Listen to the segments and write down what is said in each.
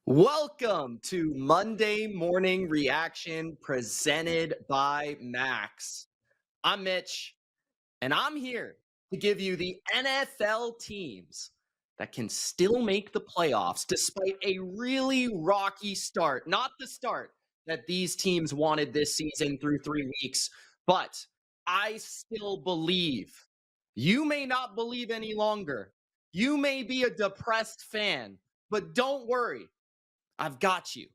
Welcome to Monday Morning Reaction presented by Max. I'm Mitch, and I'm here to give you the NFL teams that can still make the playoffs despite a really rocky start. Not the start that these teams wanted this season through 3 weeks, but I still believe. You may not believe any longer. You may be a depressed fan, but don't worry. I've got you.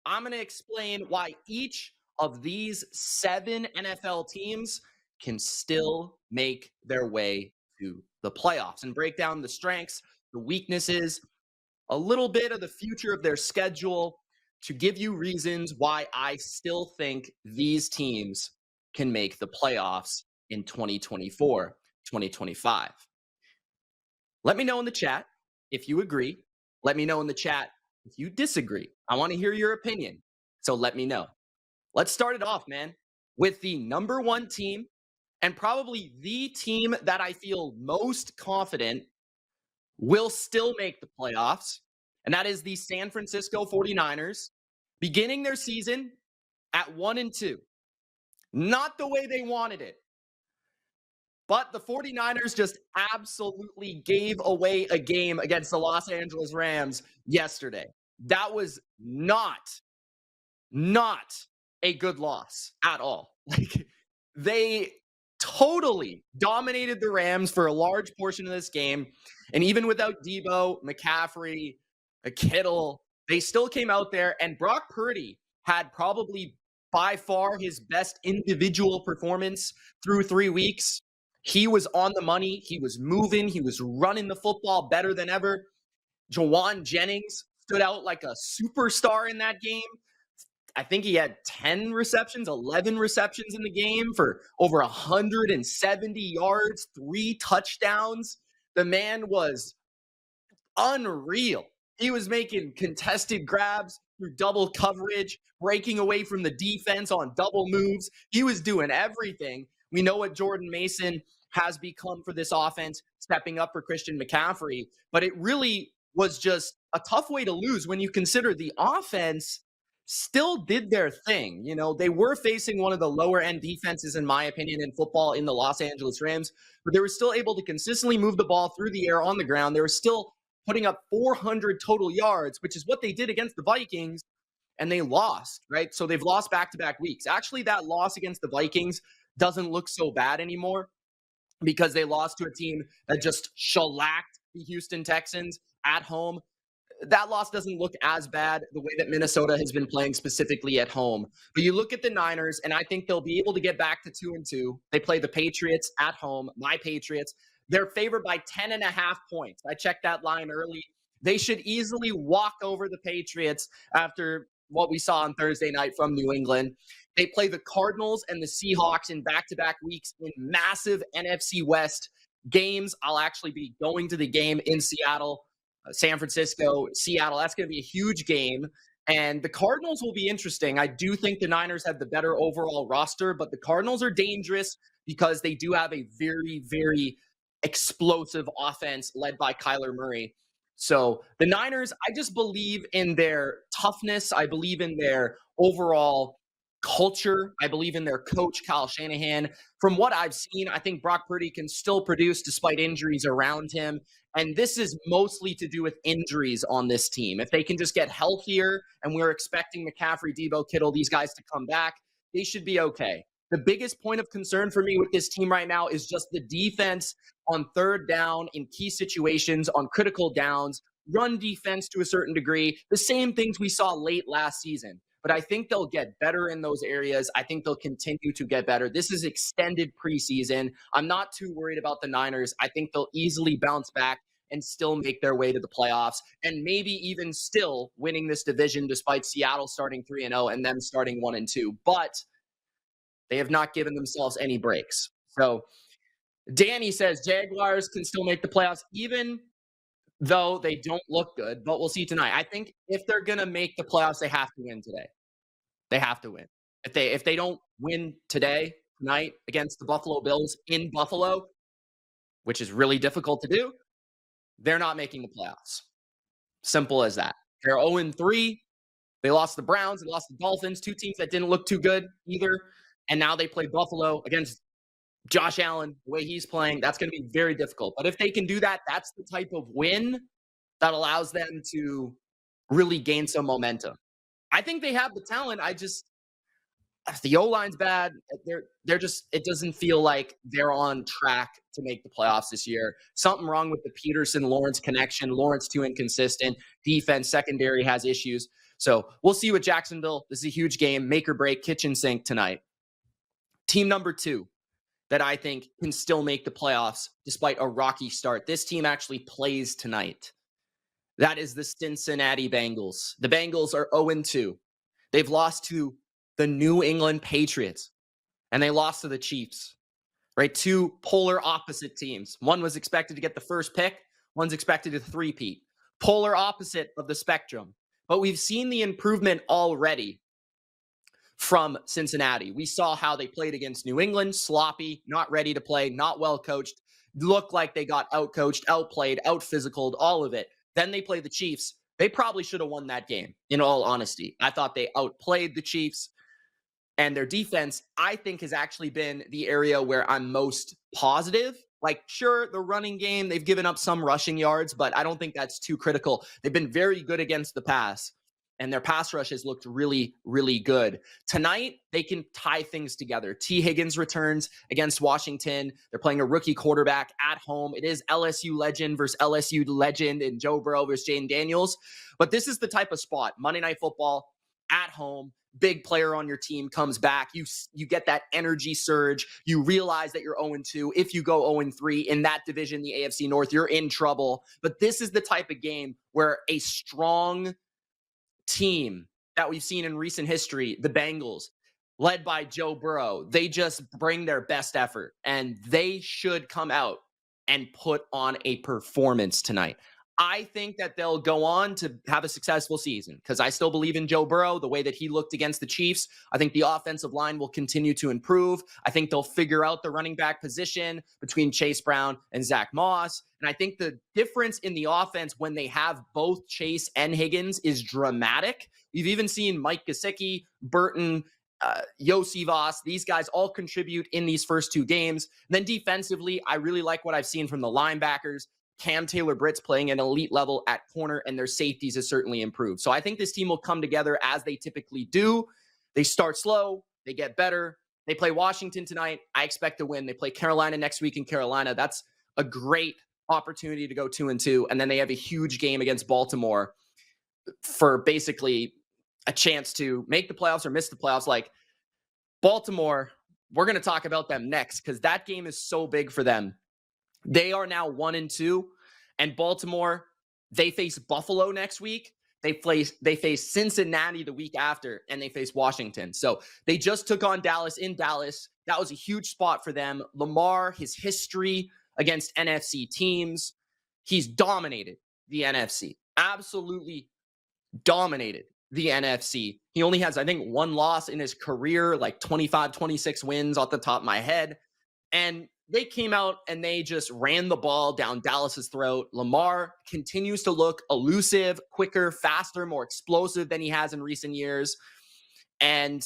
I'm going to explain why each of these 7 NFL teams can still make their way to the playoffs and break down the strengths, the weaknesses, a little bit of the future of their schedule to give you reasons why I still think these teams can make the playoffs in 2024, 2025. Let me know in the chat if you agree. Let me know in the chat if you disagree. I want to hear your opinion. So let me know. Let's start it off, man, with the number 1 team and probably the team that I feel most confident will still make the playoffs. And that is the San Francisco 49ers, beginning their season at 1-2. Not the way they wanted it. But the 49ers just absolutely gave away a game against the Los Angeles Rams yesterday. That was not a good loss at all. Like, they totally dominated the Rams for a large portion of this game. And even without Debo, McCaffrey, Kittle, they still came out there, and Brock Purdy had probably by far his best individual performance through 3 weeks. He was on the money. He was moving. He was running the football better than ever. Jawan Jennings stood out like a superstar in that game. I think he had 10 receptions, 11 receptions in the game for over 170 yards, 3 touchdowns. The man was unreal. He was making contested grabs through double coverage, breaking away from the defense on double moves. He was doing everything. We know what Jordan Mason has become for this offense, stepping up for Christian McCaffrey, but it really was just a tough way to lose when you consider the offense still did their thing. You know, they were facing one of the lower end defenses, in my opinion, in football in the Los Angeles Rams, but they were still able to consistently move the ball through the air on the ground. They were still putting up 400 total yards, which is what they did against the Vikings, and they lost, right? So they've lost back-to-back weeks. Actually, that loss against the Vikings doesn't look so bad anymore because they lost to a team that just shellacked the Houston Texans at home. That loss doesn't look as bad the way that Minnesota has been playing specifically at home. But you look at the Niners, and I think they'll be able to get back to 2-2. They play the Patriots at home, my Patriots. They're favored by 10.5 points. I checked that line early. They should easily walk over the Patriots after what we saw on Thursday night from New England. They play the Cardinals and the Seahawks in back-to-back weeks in massive NFC West games. I'll actually be going to the game in Seattle, San Francisco, Seattle. That's going to be a huge game. And the Cardinals will be interesting. I do think the Niners have the better overall roster, but the Cardinals are dangerous because they do have a very, very explosive offense led by Kyler Murray. So the Niners, I just believe in their toughness. I believe in their overall culture. I believe in their coach, Kyle Shanahan. From what I've seen, I think Brock Purdy can still produce despite injuries around him. And this is mostly to do with injuries on this team. If they can just get healthier, and we're expecting McCaffrey, Debo, Kittle, these guys to come back, they should be okay. The biggest point of concern for me with this team right now is just the defense on third down in key situations, on critical downs, run defense to a certain degree, the same things we saw late last season. But I think they'll get better in those areas. I think they'll continue to get better. This is extended preseason. I'm not too worried about the Niners. I think they'll easily bounce back and still make their way to the playoffs, and maybe even still winning this division despite Seattle starting 3-0 and them starting 1-2. But they have not given themselves any breaks. So Danny says Jaguars can still make the playoffs, even though they don't look good, but we'll see tonight. I think if they're going to make the playoffs, they have to win today. They have to win. If they don't win tonight against the Buffalo Bills in Buffalo, which is really difficult to do, they're not making the playoffs. Simple as that. They're 0-3. They lost the Browns, they lost the Dolphins, 2 teams that didn't look too good either. And now they play Buffalo against Josh Allen, the way he's playing. That's going to be very difficult. But if they can do that, that's the type of win that allows them to really gain some momentum. I think they have the talent. I just if the O-line's bad, they're just it doesn't feel like they're on track to make the playoffs this year. Something wrong with the Peterson-Lawrence connection. Lawrence too inconsistent. Defense, secondary has issues. So we'll see with Jacksonville. This is a huge game, make or break, kitchen sink tonight. Team number 2 that I think can still make the playoffs despite a rocky start. This team actually plays tonight. That is the Cincinnati Bengals. The Bengals are 0-2. They've lost to the New England Patriots, and they lost to the Chiefs, right? 2 polar opposite teams. One was expected to get the first pick. One's expected to three-peat. Polar opposite of the spectrum. But we've seen the improvement already from Cincinnati. We saw how they played against New England, sloppy, not ready to play, not well coached, looked like they got outcoached, outplayed, out-physicaled, all of it. Then they play the Chiefs. They probably should have won that game, in all honesty. I thought they outplayed the Chiefs. And their defense, I think, has actually been the area where I'm most positive. Like, sure, the running game, they've given up some rushing yards, but I don't think that's too critical. They've been very good against the pass, and their pass rush has looked really, really good. Tonight, they can tie things together. T. Higgins returns against Washington. They're playing a rookie quarterback at home. It is LSU legend versus LSU legend and Joe Burrow versus Jane Daniels. But this is the type of spot, Monday Night Football, at home. Big player on your team comes back. You get that energy surge. You realize that you're 0-2. If you go 0-3 in that division, the AFC North, you're in trouble. But this is the type of game where a strong team that we've seen in recent history, the Bengals, led by Joe Burrow, they just bring their best effort, and they should come out and put on a performance tonight. I think that they'll go on to have a successful season because I still believe in Joe Burrow, the way that he looked against the Chiefs. I think the offensive line will continue to improve. I think they'll figure out the running back position between Chase Brown and Zach Moss. And I think the difference in the offense when they have both Chase and Higgins is dramatic. You've even seen Mike Gesicki, Burton, Yossi Voss, these guys all contribute in these first 2 games. And then defensively, I really like what I've seen from the linebackers. Cam Taylor-Britt's playing at an elite level at corner, and their safeties has certainly improved. So I think this team will come together as they typically do. They start slow. They get better. They play Washington tonight. I expect to win. They play Carolina next week in Carolina. That's a great opportunity to go 2-2. And then they have a huge game against Baltimore for basically a chance to make the playoffs or miss the playoffs. Like Baltimore, we're going to talk about them next because that game is so big for them. They are now 1-2, and Baltimore, they face Buffalo next week. They face Cincinnati the week after, and they face Washington. So they just took on Dallas in Dallas. That was a huge spot for them. Lamar, his history against NFC teams, he's dominated the NFC. Absolutely dominated the NFC. He only has, I think, 1 loss in his career, like 25, 26 wins off the top of my head. And they came out and they just ran the ball down Dallas's throat. Lamar continues to look elusive, quicker, faster, more explosive than he has in recent years. And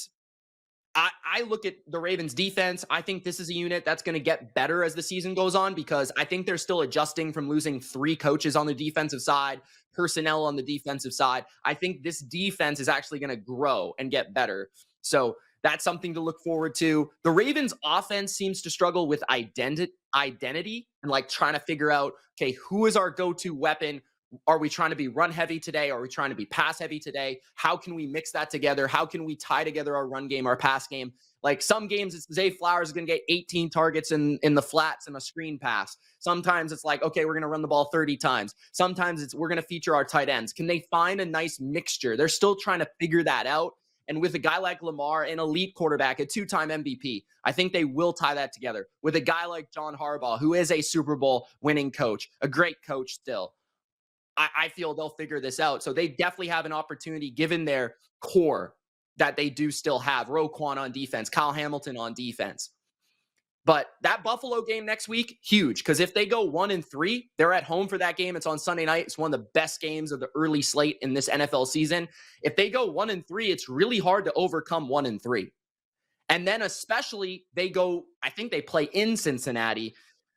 I look at the Ravens defense. I think this is a unit that's going to get better as the season goes on because I think they're still adjusting from losing 3 coaches on the defensive side, personnel on the defensive side. I think this defense is actually going to grow and get better. So that's something to look forward to. The Ravens offense seems to struggle with identity and like trying to figure out, okay, who is our go-to weapon? Are we trying to be run heavy today? Are we trying to be pass heavy today? How can we mix that together? How can we tie together our run game, our pass game? Like some games, it's Zay Flowers is going to get 18 targets in the flats and a screen pass. Sometimes it's like, okay, we're going to run the ball 30 times. Sometimes we're going to feature our tight ends. Can they find a nice mixture? They're still trying to figure that out. And with a guy like Lamar, an elite quarterback, a 2-time MVP, I think they will tie that together. With a guy like John Harbaugh, who is a Super Bowl winning coach, a great coach still, I feel they'll figure this out. So they definitely have an opportunity given their core that they do still have. Roquan on defense, Kyle Hamilton on defense. But that Buffalo game next week, huge. Because if they go 1-3, they're at home for that game. It's on Sunday night. It's one of the best games of the early slate in this NFL season. If they go 1-3, it's really hard to overcome 1-3. And then especially I think they play in Cincinnati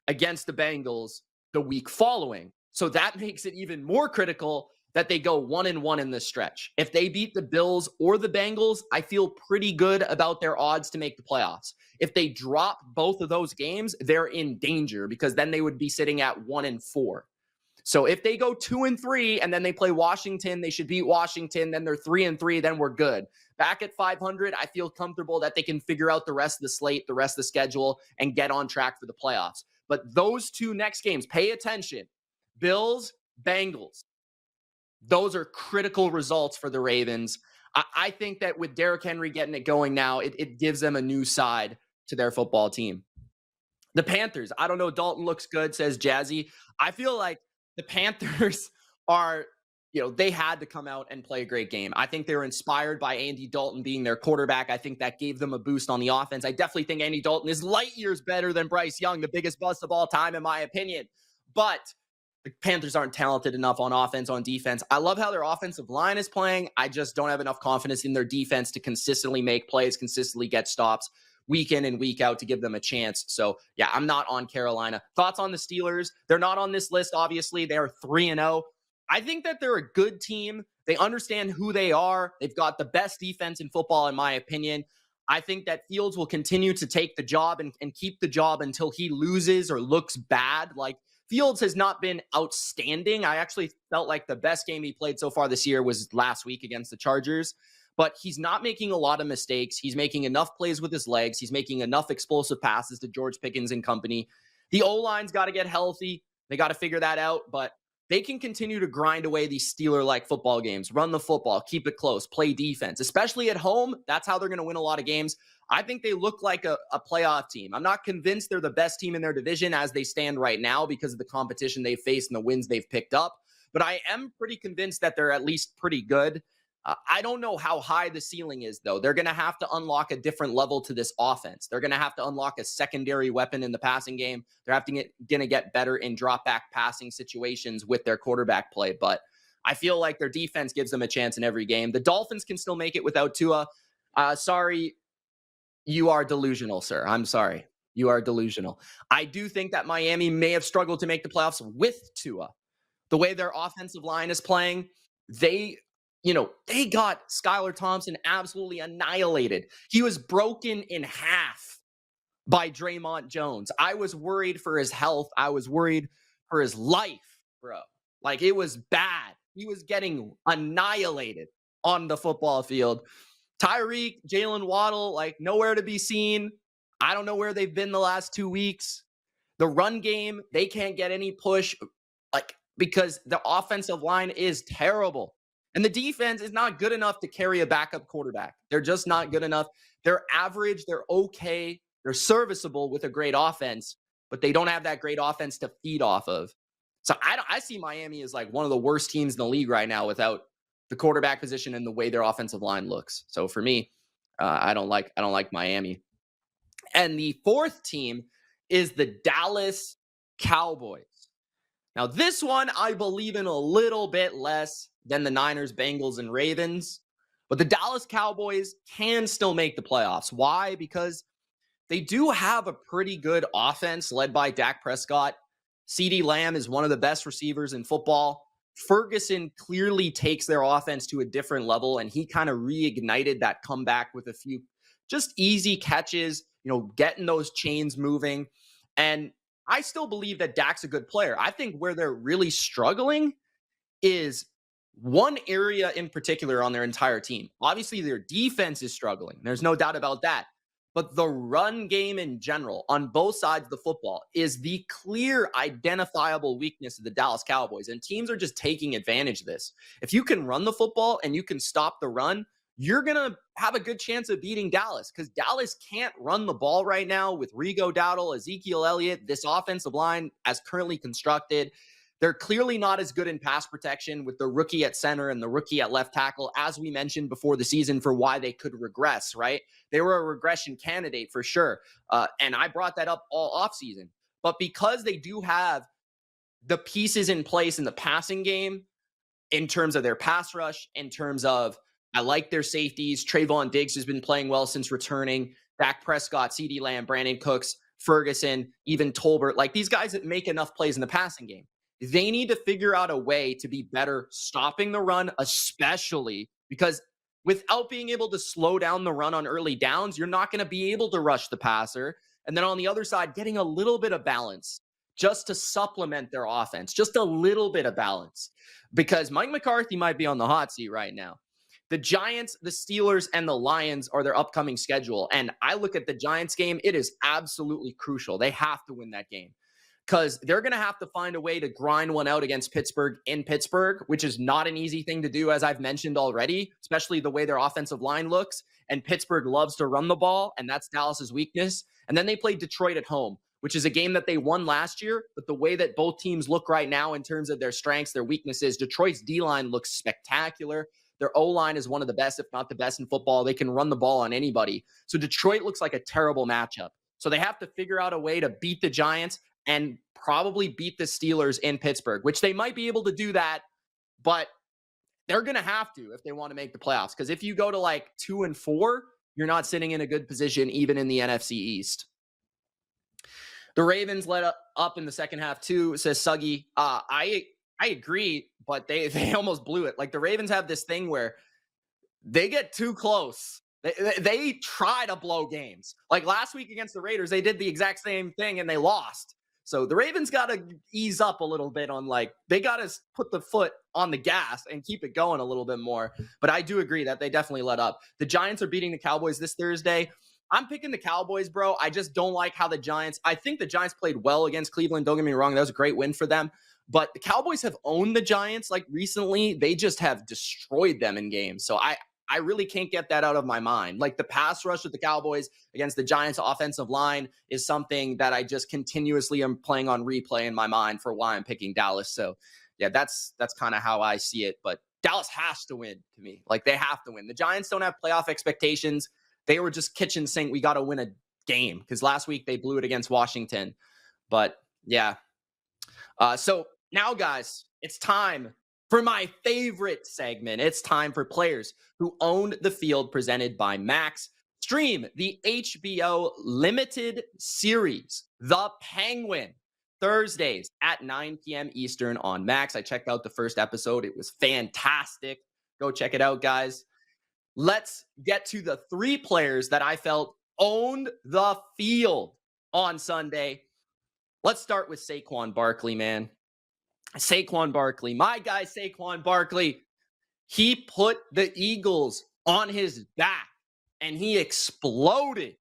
against the Bengals the week following. So that makes it even more critical that they go 1-1 in this stretch. If they beat the Bills or the Bengals, I feel pretty good about their odds to make the playoffs. If they drop both of those games, they're in danger because then they would be sitting at 1-4. So if they go 2-3 and then they play Washington, they should beat Washington. Then they're 3-3. Then we're good. Back at 500, I feel comfortable that they can figure out the rest of the slate, the rest of the schedule, and get on track for the playoffs. But those two next games, pay attention. Bills, Bengals. Those are critical results for the Ravens. I think that with Derrick Henry getting it going now, it gives them a new side to their football team. The Panthers, I don't know. Dalton looks good, says Jazzy. I feel like the Panthers are, they had to come out and play a great game. I think they were inspired by Andy Dalton being their quarterback. I think that gave them a boost on the offense. I definitely think Andy Dalton is light years better than Bryce Young, the biggest bust of all time, in my opinion. But the Panthers aren't talented enough on offense, on defense. I love how their offensive line is playing. I just don't have enough confidence in their defense to consistently make plays, consistently get stops week in and week out to give them a chance. So, yeah, I'm not on Carolina. Thoughts on the Steelers? They're not on this list, obviously. They are 3-0. I think that they're a good team. They understand who they are. They've got the best defense in football, in my opinion. I think that Fields will continue to take the job and keep the job until he loses or looks bad. Like, Fields has not been outstanding. I actually felt like the best game he played so far this year was last week against the Chargers. But he's not making a lot of mistakes. He's making enough plays with his legs. He's making enough explosive passes to George Pickens and company. The O-line's got to get healthy. They got to figure that out. But they can continue to grind away these Steeler-like football games, run the football, keep it close, play defense, especially at home. That's how they're going to win a lot of games. I think they look like a playoff team. I'm not convinced they're the best team in their division as they stand right now because of the competition they've faced and the wins they've picked up. But I am pretty convinced that they're at least pretty good. I don't know how high the ceiling is, though. They're going to have to unlock a different level to this offense. They're going to have to unlock a secondary weapon in the passing game. They're going to get better in drop-back passing situations with their quarterback play. But I feel like their defense gives them a chance in every game. The Dolphins can still make it without Tua. Sorry, you are delusional, sir. I'm sorry. You are delusional. I do think that Miami may have struggled to make the playoffs with Tua. The way their offensive line is playing, they got Skylar Thompson absolutely annihilated. He was broken in half by Draymond Jones. I was worried for his health. I was worried for his life, bro. Like, it was bad. He was getting annihilated on the football field. Tyreek, Jalen Waddle, like, nowhere to be seen. I don't know where they've been the last 2 weeks. The run game, they can't get any push, because the offensive line is terrible. And the defense is not good enough to carry a backup quarterback. They're just not good enough. They're average. They're okay. They're serviceable with a great offense, but they don't have that great offense to feed off of. So I see Miami as like one of the worst teams in the league right now without the quarterback position and the way their offensive line looks. So for me, I don't like Miami. And the fourth team is the Dallas Cowboys. Now, this one I believe in a little bit less than the Niners, Bengals, and Ravens. But the Dallas Cowboys can still make the playoffs. Why? Because they do have a pretty good offense led by Dak Prescott. CeeDee Lamb is one of the best receivers in football. Ferguson clearly takes their offense to a different level, and he kind of reignited that comeback with a few just easy catches, getting those chains moving. And I still believe that Dak's a good player. I think where they're really struggling is one area in particular on their entire team. Obviously, their defense is struggling. There's no doubt about that. But the run game in general on both sides of the football is the clear identifiable weakness of the Dallas Cowboys. And teams are just taking advantage of this. If you can run the football and you can stop the run, you're going to have a good chance of beating Dallas because Dallas can't run the ball right now with Rigo Dowdle, Ezekiel Elliott, this offensive line as currently constructed. They're clearly not as good in pass protection with the rookie at center and the rookie at left tackle, as we mentioned before the season, for why they could regress, right? They were a regression candidate for sure. And I brought that up all offseason. But because they do have the pieces in place in the passing game, in terms of their pass rush, in terms of I like their safeties. Trayvon Diggs has been playing well since returning. Dak Prescott, CeeDee Lamb, Brandon Cooks, Ferguson, even Tolbert, like these guys that make enough plays in the passing game. They need to figure out a way to be better stopping the run, especially because without being able to slow down the run on early downs, you're not going to be able to rush the passer. And then on the other side, getting a little bit of balance just to supplement their offense, just a little bit of balance, because Mike McCarthy might be on the hot seat right now. The Giants, the Steelers, and the Lions are their upcoming schedule. And I look at the Giants game, it is absolutely crucial. They have to win that game because they're going to have to find a way to grind one out against Pittsburgh in Pittsburgh, which is not an easy thing to do, as I've mentioned already, especially the way their offensive line looks. And Pittsburgh loves to run the ball, and that's Dallas's weakness. And then they play Detroit at home, which is a game that they won last year. But the way that both teams look right now in terms of their strengths, their weaknesses, Detroit's D-line looks spectacular. Their O-line is one of the best, if not the best in football. They can run the ball on anybody. So Detroit looks like a terrible matchup. So they have to figure out a way to beat the Giants and probably beat the Steelers in Pittsburgh, which they might be able to do that, but they're going to have to if they want to make the playoffs. Because if you go to like 2-4, you're not sitting in a good position even in the NFC East. The Ravens let up in the second half too, says Suggy. I agree, but they almost blew it. Like the Ravens have this thing where they get too close. They try to blow games. Like last week against the Raiders, they did the exact same thing and they lost. So the Ravens got to ease up a little bit on they got to put the foot on the gas and keep it going a little bit more. But I do agree that they definitely let up. The Giants are beating the Cowboys this Thursday. I'm picking the Cowboys, bro. I just don't like how I think the Giants played well against Cleveland. Don't get me wrong. That was a great win for them. But the Cowboys have owned the Giants recently. They just have destroyed them in games. So I really can't get that out of my mind. Like the pass rush with the Cowboys against the Giants offensive line is something that I just continuously am playing on replay in my mind for why I'm picking Dallas. So yeah, that's kind of how I see it. But Dallas has to win to me. Like they have to win. The Giants don't have playoff expectations. They were just kitchen sink. We got to win a game because last week they blew it against Washington. But yeah. So now, guys, it's time for my favorite segment. It's time for Players Who Owned the Field, presented by Max. Stream the HBO limited series, The Penguin, Thursdays at 9 p.m. Eastern on Max. I checked out the first episode. It was fantastic. Go check it out, guys. Let's get to the three players that I felt owned the field on Sunday. Let's start with Saquon Barkley, man. Saquon Barkley, my guy Saquon Barkley, he put the Eagles on his back and he exploded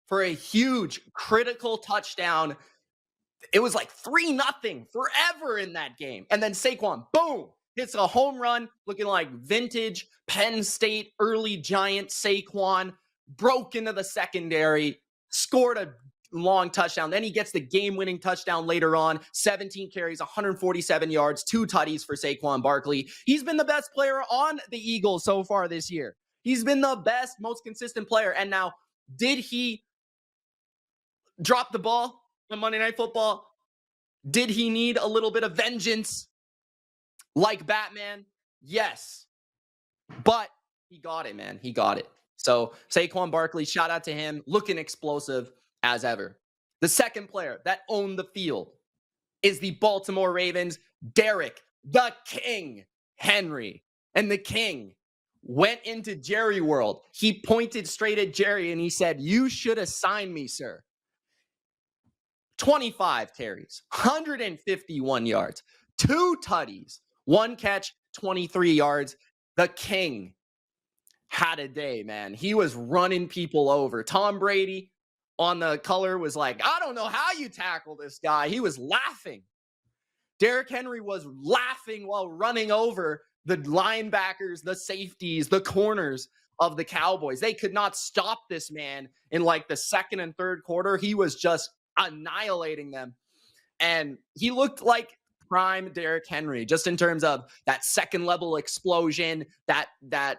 for a huge critical touchdown. It was like 3-0 forever in that game. And then Saquon, boom, hits a home run looking like vintage Penn State early Giant Saquon, broke into the secondary, scored a long touchdown. Then he gets the game-winning touchdown later on. 17 carries, 147 yards, 2 tutties for Saquon Barkley. He's been the best player on the Eagles so far this year. He's been the best, most consistent player. And now, did he drop the ball on Monday Night Football? Did he need a little bit of vengeance like Batman? Yes. But he got it, man. He got it. So Saquon Barkley, shout out to him, looking explosive as ever. The second player that owned the field is the Baltimore Ravens, Derrick the King Henry. And the King went into Jerry world. He pointed straight at Jerry and he said, "You should have signed me, sir." 25 carries, 151 yards, 2 tutties, 1 catch, 23 yards. The King had a day, man. He was running people over. Tom Brady on the color was like, "I don't know how you tackle this guy." He was laughing. Derrick Henry was laughing while running over the linebackers, the safeties, the corners of the Cowboys. They could not stop this man in the second and third quarter. He was just annihilating them. And he looked like prime Derrick Henry, just in terms of that second level explosion, that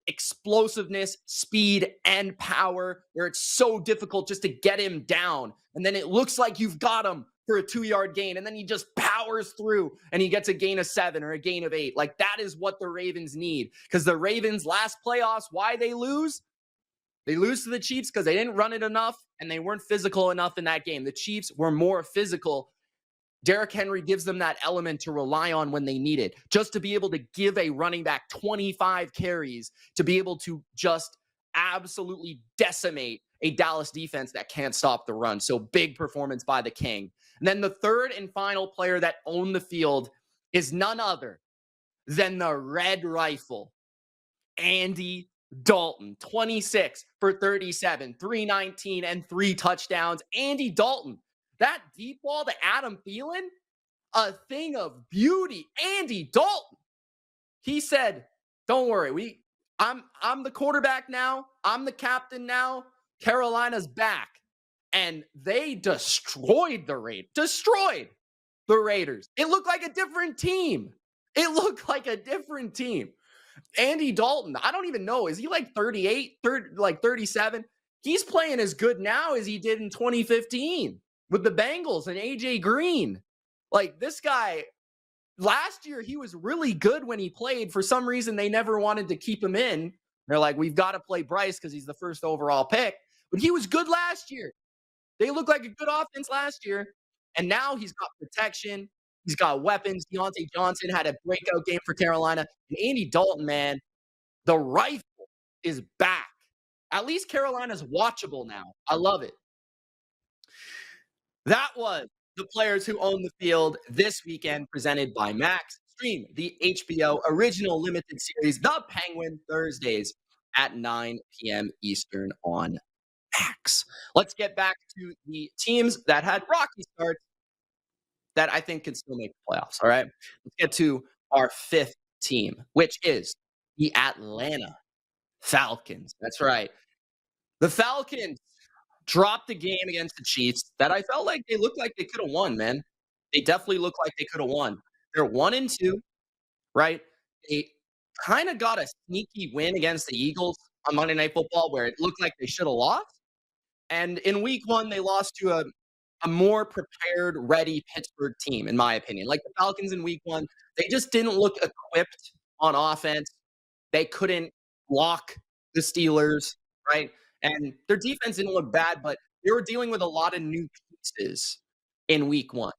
explosiveness, speed, and power, where it's so difficult just to get him down. And then it looks like you've got him for a 2-yard gain, and then he just powers through and he gets a gain of 7 or a gain of 8. Like, that is what the Ravens need. Because the Ravens last playoffs, why they lose? They lose to the Chiefs because they didn't run it enough and they weren't physical enough in that game. The Chiefs were more physical. Derrick Henry gives them that element to rely on when they need it, just to be able to give a running back 25 carries, to be able to just absolutely decimate a Dallas defense that can't stop the run. So big performance by the King. And then the third and final player that owned the field is none other than the Red Rifle, Andy Dalton. 26 for 37, 319, and 3 touchdowns. Andy Dalton, that deep ball to Adam Thielen, a thing of beauty. Andy Dalton, he said, "Don't worry, I'm the quarterback now. I'm the captain now. Carolina's back." And they destroyed the Raiders. Destroyed the Raiders. It looked like a different team. It looked like a different team. Andy Dalton, I don't even know. Is he like 38, like 37? He's playing as good now as he did in 2015 with the Bengals and AJ Green. Like, this guy, last year, he was really good when he played. For some reason, they never wanted to keep him in. They're like, we've got to play Bryce because he's the first overall pick. But he was good last year. They looked like a good offense last year. And now he's got protection. He's got weapons. Deontay Johnson had a breakout game for Carolina. And Andy Dalton, man, the rifle is back. At least Carolina's watchable now. I love it. That was the players who own the field this weekend, presented by Max. Stream the HBO original limited series, The Penguin, Thursdays at 9 p.m. Eastern on Max. Let's get back to the teams that had rocky starts that I think can still make the playoffs. All right. Let's get to our fifth team, which is the Atlanta Falcons. That's right. The Falcons dropped the game against the Chiefs that I felt like they looked like they could have won, man. They definitely looked like they could have won. They're 1-2, right? They kind of got a sneaky win against the Eagles on Monday Night Football where it looked like they should have lost. And in week 1, they lost to a more prepared, ready Pittsburgh team, in my opinion. Like, the Falcons in week 1, they just didn't look equipped on offense. They couldn't block the Steelers, right? And their defense didn't look bad, but they were dealing with a lot of new pieces in week 1,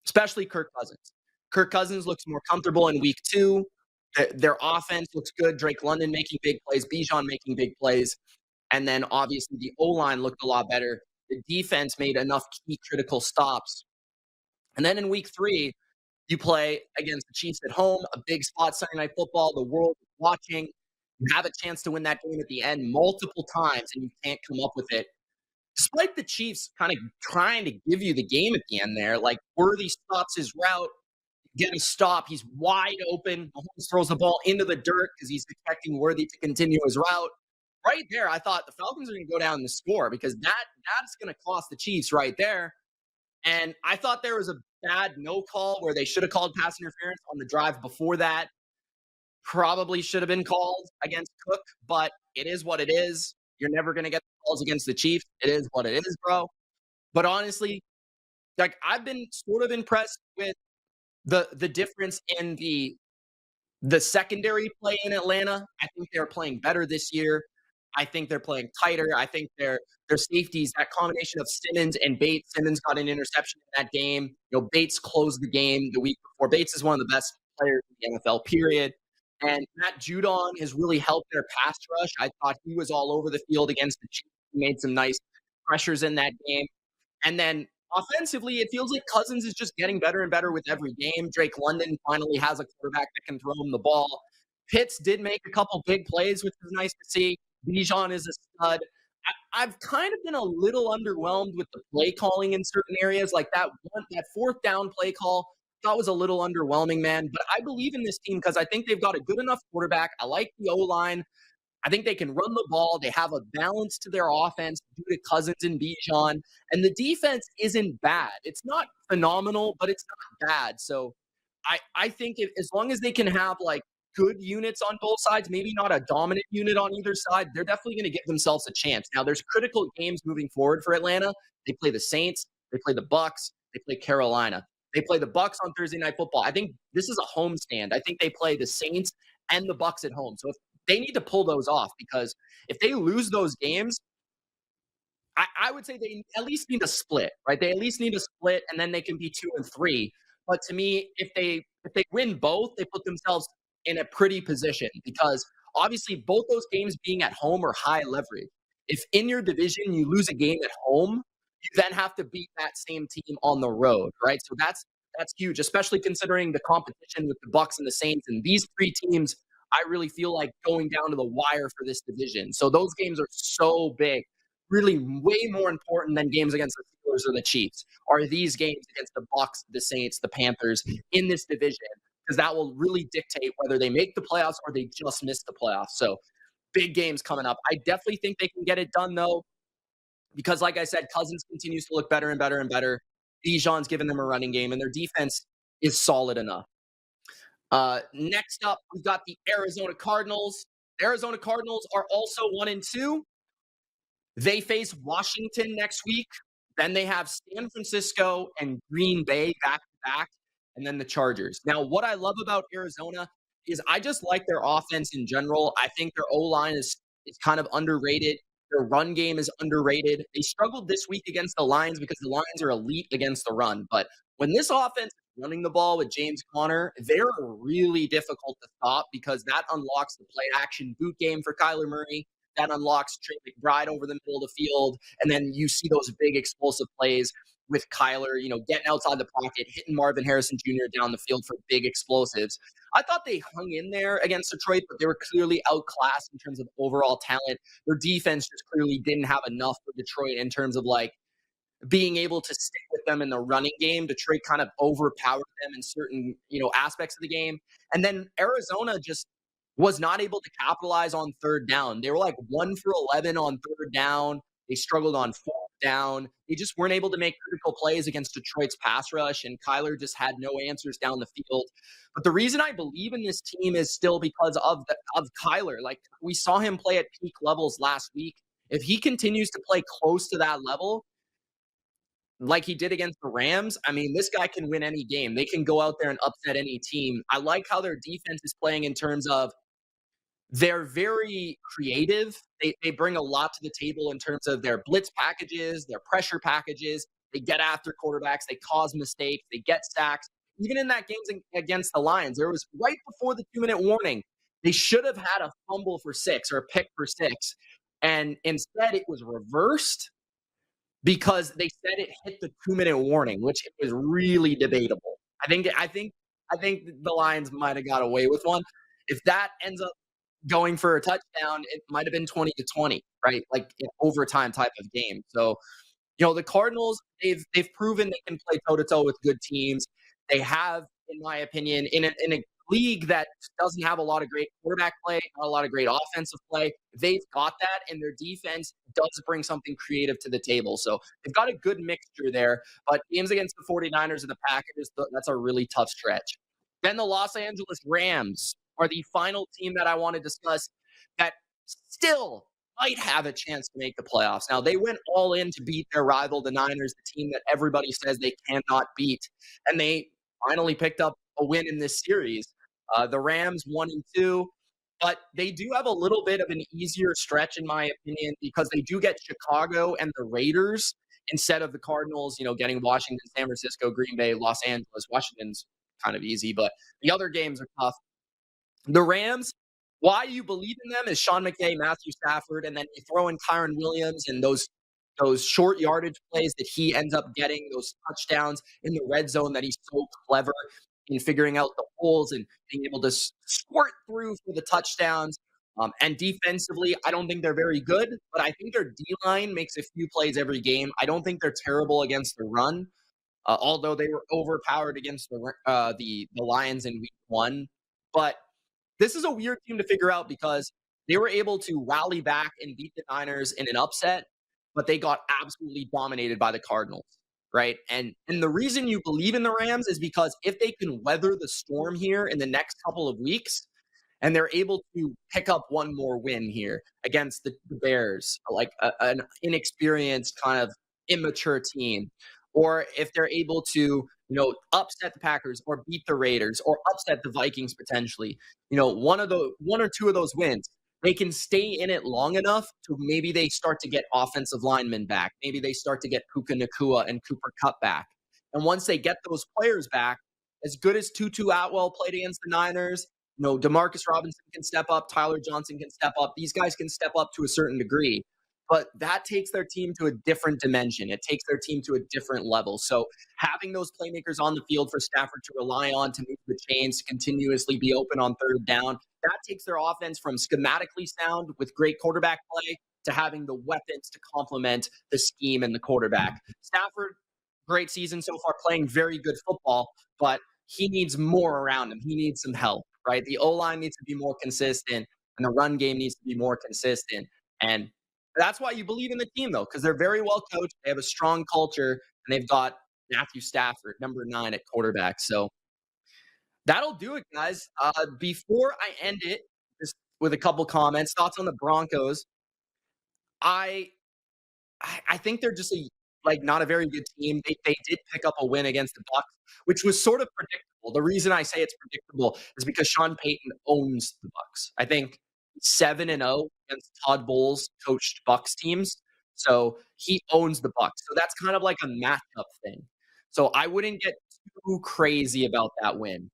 especially Kirk Cousins. Kirk Cousins looks more comfortable in week 2. Their offense looks good. Drake London making big plays, Bijan making big plays. And then obviously the O-line looked a lot better. The defense made enough key critical stops. And then in week 3, you play against the Chiefs at home, a big spot, Sunday Night Football. The world is watching. You have a chance to win that game at the end multiple times, and you can't come up with it. Despite the Chiefs kind of trying to give you the game at the end there, like, Worthy stops his route, get a stop. He's wide open. Mahomes throws the ball into the dirt because he's expecting Worthy to continue his route. Right there, I thought the Falcons are going to go down and score because that's going to cost the Chiefs right there. And I thought there was a bad no call where they should have called pass interference on the drive before that. Probably should have been called against Cook, but it is what it is. You're never going to get the calls against the Chiefs. It is what it is, bro. But honestly, like, I've been sort of impressed with the difference in the secondary play in Atlanta. I think they're playing better this year. I think they're playing tighter. I think their safeties, that combination of Simmons and Bates. Simmons got an interception in that game. Bates closed the game the week before. Bates is one of the best players in the NFL, period. And Matt Judon has really helped their pass rush. I thought he was all over the field against the Chiefs. He made some nice pressures in that game. And then offensively, it feels like Cousins is just getting better and better with every game. Drake London finally has a quarterback that can throw him the ball. Pitts did make a couple big plays, which was nice to see. Bijan is a stud. I've kind of been a little underwhelmed with the play calling in certain areas. Like that fourth down play call, I thought was a little underwhelming, man. But I believe in this team because I think they've got a good enough quarterback. I like the O-line. I think they can run the ball. They have a balance to their offense due to Cousins and Bijan, and the defense isn't bad. It's not phenomenal, but it's not bad. So I think as long as they can have like good units on both sides, maybe not a dominant unit on either side, they're definitely going to give themselves a chance. Now, there's critical games moving forward for Atlanta. They play the Saints, they play the Bucks, they play Carolina. They play the Bucks on Thursday Night Football. I think this is a homestand. I think they play the Saints and the Bucks at home. So if they need to pull those off, because if they lose those games, I would say they at least need a split, right? They at least need a split, and then they can be 2-3. But to me, if they win both, they put themselves in a pretty position, because obviously both those games being at home are high leverage. If in your division you lose a game at home, you then have to beat that same team on the road, right? So that's huge, especially considering the competition with the Bucks and the Saints, and these three teams. I really feel like going down to the wire for this division. So those games are so big, really way more important than games against the Steelers or the Chiefs are these games against the Bucks, the Saints, the Panthers in this division, because that will really dictate whether they make the playoffs or they just miss the playoffs. So big games coming up. I definitely think they can get it done though, because like I said, Cousins continues to look better and better and better. Bijan's given them a running game, and their defense is solid enough. Next up, we've got the Arizona Cardinals. The Arizona Cardinals are also 1-2. They face Washington next week. Then they have San Francisco and Green Bay back to back, and then the Chargers. Now, what I love about Arizona is I just like their offense in general. I think their O-line is kind of underrated. Their run game is underrated. They struggled this week against the Lions because the Lions are elite against the run. But when this offense is running the ball with James Conner, they're really difficult to stop, because that unlocks the play action boot game for Kyler Murray. That unlocks Trey McBride over the middle of the field. And then you see those big explosive plays with Kyler, getting outside the pocket, hitting Marvin Harrison Jr. down the field for big explosives. I thought they hung in there against Detroit, but they were clearly outclassed in terms of overall talent. Their defense just clearly didn't have enough for Detroit in terms of like being able to stick with them in the running game. Detroit kind of overpowered them in certain, aspects of the game. And then Arizona just was not able to capitalize on third down. They were like 1 for 11 on third down. They struggled on fourth down. They just weren't able to make critical plays against Detroit's pass rush, and Kyler just had no answers down the field. But the reason I believe in this team is still because of Kyler. Like, we saw him play at peak levels last week. If he continues to play close to that level, like he did against the Rams, I mean, this guy can win any game. They can go out there and upset any team. I like how their defense is playing in terms of they're very creative. They bring a lot to the table in terms of their blitz packages, their pressure packages. They get after quarterbacks. They cause mistakes. They get sacks. Even in that game against the Lions, there was right before the 2-minute warning, they should have had a fumble for 6 or a pick for 6. And instead, it was reversed because they said it hit the 2-minute warning, which was really debatable. I think the Lions might have got away with one. If that ends up going for a touchdown, it might have been 20-20, right? Like an overtime type of game. So, the Cardinals, they've proven they can play toe-to-toe with good teams. They have, in my opinion, in a league that doesn't have a lot of great quarterback play, not a lot of great offensive play, they've got that, and their defense does bring something creative to the table. So they've got a good mixture there, but games against the 49ers and the Packers, that's a really tough stretch. Then the Los Angeles Rams are the final team that I want to discuss that still might have a chance to make the playoffs. Now, they went all in to beat their rival, the Niners, the team that everybody says they cannot beat, and they finally picked up a win in this series. The Rams 1-2, but they do have a little bit of an easier stretch, in my opinion, because they do get Chicago and the Raiders instead of the Cardinals, getting Washington, San Francisco, Green Bay, Los Angeles. Washington's kind of easy, but the other games are tough. The Rams, why you believe in them is Sean McVay, Matthew Stafford, and then you throw in Kyron Williams and those short yardage plays that he ends up getting, those touchdowns in the red zone that he's so clever in figuring out the holes and being able to squirt through for the touchdowns. And defensively, I don't think they're very good, but I think their D-line makes a few plays every game. I don't think they're terrible against the run, although they were overpowered against the Lions in week 1. But this is a weird team to figure out because They were able to rally back and beat the Niners in an upset, but they got absolutely dominated by the Cardinals, right? And the reason you believe in the Rams is because if they can weather the storm here in the next couple of weeks, and they're able to pick up one more win here against the Bears, like an inexperienced kind of immature team, or if they're able to, upset the Packers or beat the Raiders or upset the Vikings potentially, one or two of those wins, they can stay in it long enough to maybe they start to get offensive linemen back. Maybe they start to get Puka Nakua and Cooper Kupp back. And once they get those players back, as good as Tutu Atwell played against the Niners, Demarcus Robinson can step up, Tyler Johnson can step up. These guys can step up to a certain degree, but that takes their team to a different dimension. It takes their team to a different level. So having those playmakers on the field for Stafford to rely on to move the chains, to continuously be open on third down, that takes their offense from schematically sound with great quarterback play to having the weapons to complement the scheme and the quarterback. Stafford, great season so far, playing very good football, but he needs more around him. He needs some help, right? The O-line needs to be more consistent, and the run game needs to be more consistent. And that's why you believe in the team, though, because they're very well coached. They have a strong culture, and they've got Matthew Stafford, number 9 at quarterback. So that'll do it, guys. Before I end it, just with a couple comments, thoughts on the Broncos. I I think they're just not a very good team. They did pick up a win against the Bucks, which was sort of predictable. The reason I say it's predictable is because Sean Payton owns the Bucks. I think 7-0 against Todd Bowles coached Bucks teams. So he owns the Bucks. So that's kind of like a matchup thing. So I wouldn't get too crazy about that win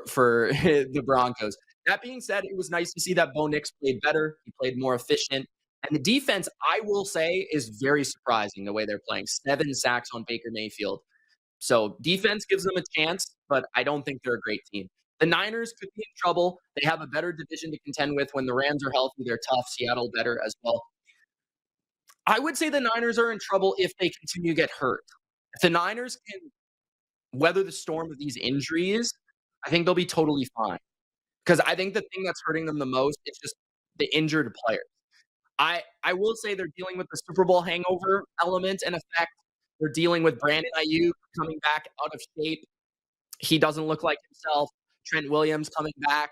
for the Broncos. That being said, it was nice to see that Bo Nix played better. He played more efficient. And the defense, I will say, is very surprising the way they're playing. 7 sacks on Baker Mayfield. So defense gives them a chance, but I don't think they're a great team. The Niners could be in trouble. They have a better division to contend with. When the Rams are healthy, they're tough. Seattle better as well. I would say the Niners are in trouble if they continue to get hurt. If the Niners can weather the storm of these injuries, I think they'll be totally fine. Because I think the thing that's hurting them the most is just the injured players. I will say they're dealing with the Super Bowl hangover element and effect. They're dealing with Brandon Ayuk coming back out of shape. He doesn't look like himself. Trent Williams coming back,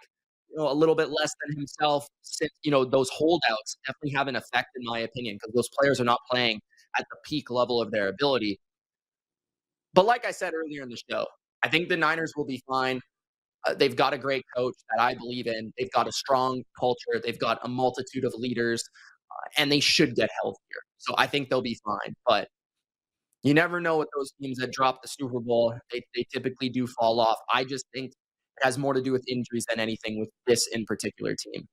a little bit less than himself. Since, those holdouts definitely have an effect, in my opinion, because those players are not playing at the peak level of their ability. But like I said earlier in the show, I think the Niners will be fine. They've got a great coach that I believe in. They've got a strong culture. They've got a multitude of leaders, and they should get healthier. So I think they'll be fine. But you never know with those teams that drop the Super Bowl. They typically do fall off. I just think it has more to do with injuries than anything with this in particular team.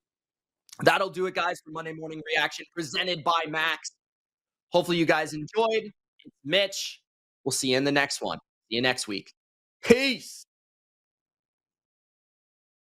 That'll do it, guys, for Monday Morning Reaction presented by Max. Hopefully you guys enjoyed. It's Mitch. We'll see you in the next one. See you next week. Peace.